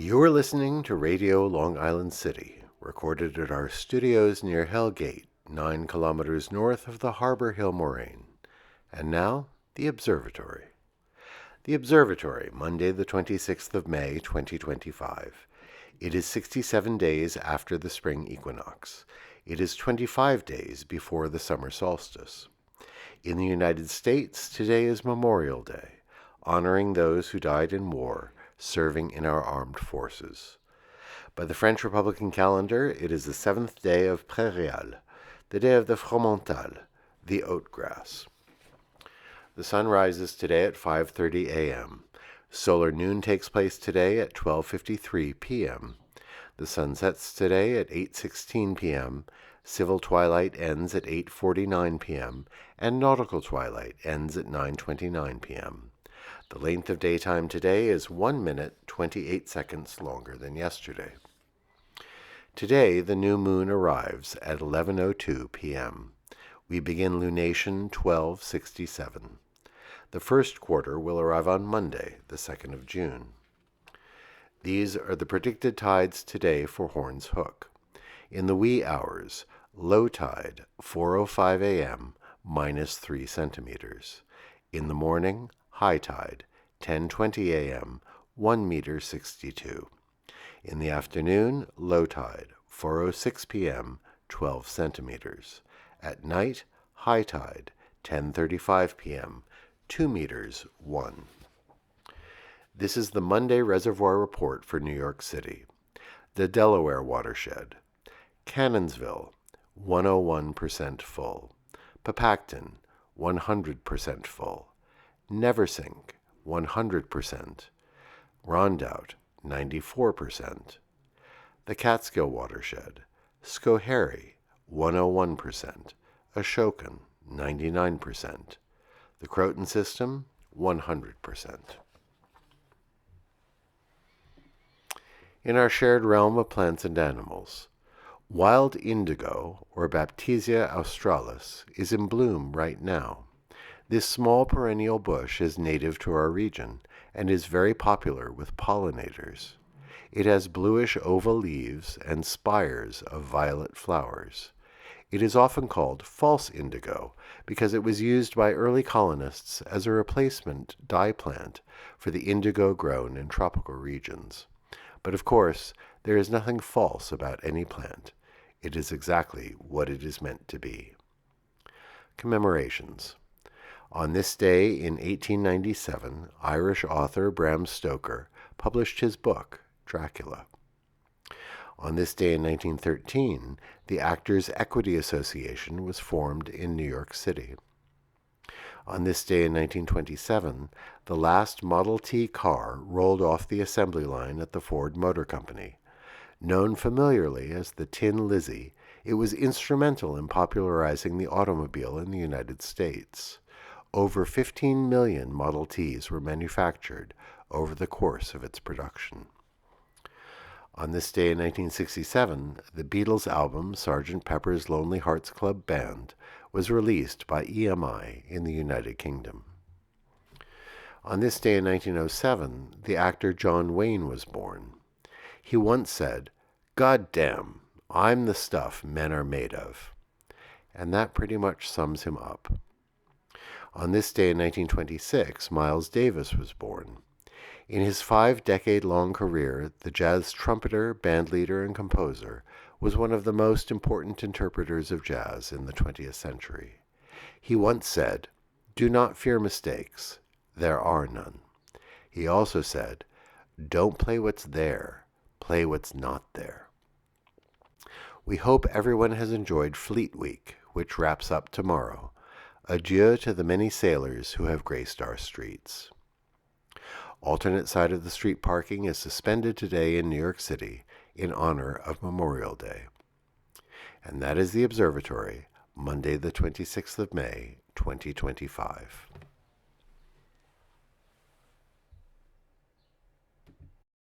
You're listening to Radio Long Island City, recorded at our studios near Hell Gate, 9 kilometers north of the Harbor Hill Moraine. And now, the Observatory. The Observatory, Monday the 26th of May, 2025. It is 67 days after the spring equinox. It is 25 days before the summer solstice. In the United States, today is Memorial Day, honoring those who died in war, serving in our armed forces. By the French Republican calendar, it is the 7th day of Prairial, the day of the fromental, the oat grass. The sun rises today at 5:30 a.m. Solar noon takes place today at 12:53 p.m. The sun sets today at 8:16 p.m. Civil twilight ends at 8:49 p.m. and nautical twilight ends at 9:29 p.m. The length of daytime today is 1 minute, 28 seconds longer than yesterday. Today, the new moon arrives at 11:02 p.m. We begin lunation 1267. The first quarter will arrive on Monday, the 2nd of June. These are the predicted tides today for Horns Hook. In the wee hours, low tide, 4:05 a.m., minus 3 centimeters. In the morning, high tide, 10:20 a.m., 1 meter 62. In the afternoon, low tide, 4:06 p.m., 12 centimeters. At night, high tide, 10:35 p.m., 2 meters 1. This is the Monday Reservoir Report for New York City. The Delaware Watershed. Cannonsville, 101% full. Papacton, 100% full. Neversink, 100%. Rondout, 94%. The Catskill Watershed. Schoharie, 101%. Ashokan, 99%. The Croton System, 100%. In our shared realm of plants and animals, wild indigo, or Baptisia australis, is in bloom right now. This small perennial bush is native to our region and is very popular with pollinators. It has bluish oval leaves and spires of violet flowers. It is often called false indigo because it was used by early colonists as a replacement dye plant for the indigo grown in tropical regions. But of course, there is nothing false about any plant. It is exactly what it is meant to be. Commemorations. On this day in 1897, Irish author Bram Stoker published his book, Dracula. On this day in 1913, the Actors' Equity Association was formed in New York City. On this day in 1927, the last Model T car rolled off the assembly line at the Ford Motor Company. Known familiarly as the Tin Lizzie, it was instrumental in popularizing the automobile in the United States. Over 15 million Model Ts were manufactured over the course of its production. On this day in 1967, the Beatles' album Sgt. Pepper's Lonely Hearts Club Band was released by EMI in the United Kingdom. On this day in 1907, the actor John Wayne was born. He once said, "God damn, I'm the stuff men are made of." And that pretty much sums him up. On this day in 1926, Miles Davis was born. In his 5-decade-long career, the jazz trumpeter, bandleader, and composer was one of the most important interpreters of jazz in the 20th century. He once said, "Do not fear mistakes. There are none." He also said, "Don't play what's there. Play what's not there." We hope everyone has enjoyed Fleet Week, which wraps up tomorrow. Adieu to the many sailors who have graced our streets. Alternate side of the street parking is suspended today in New York City in honor of Memorial Day. And that is the Observatory, Monday the 26th of May, 2025.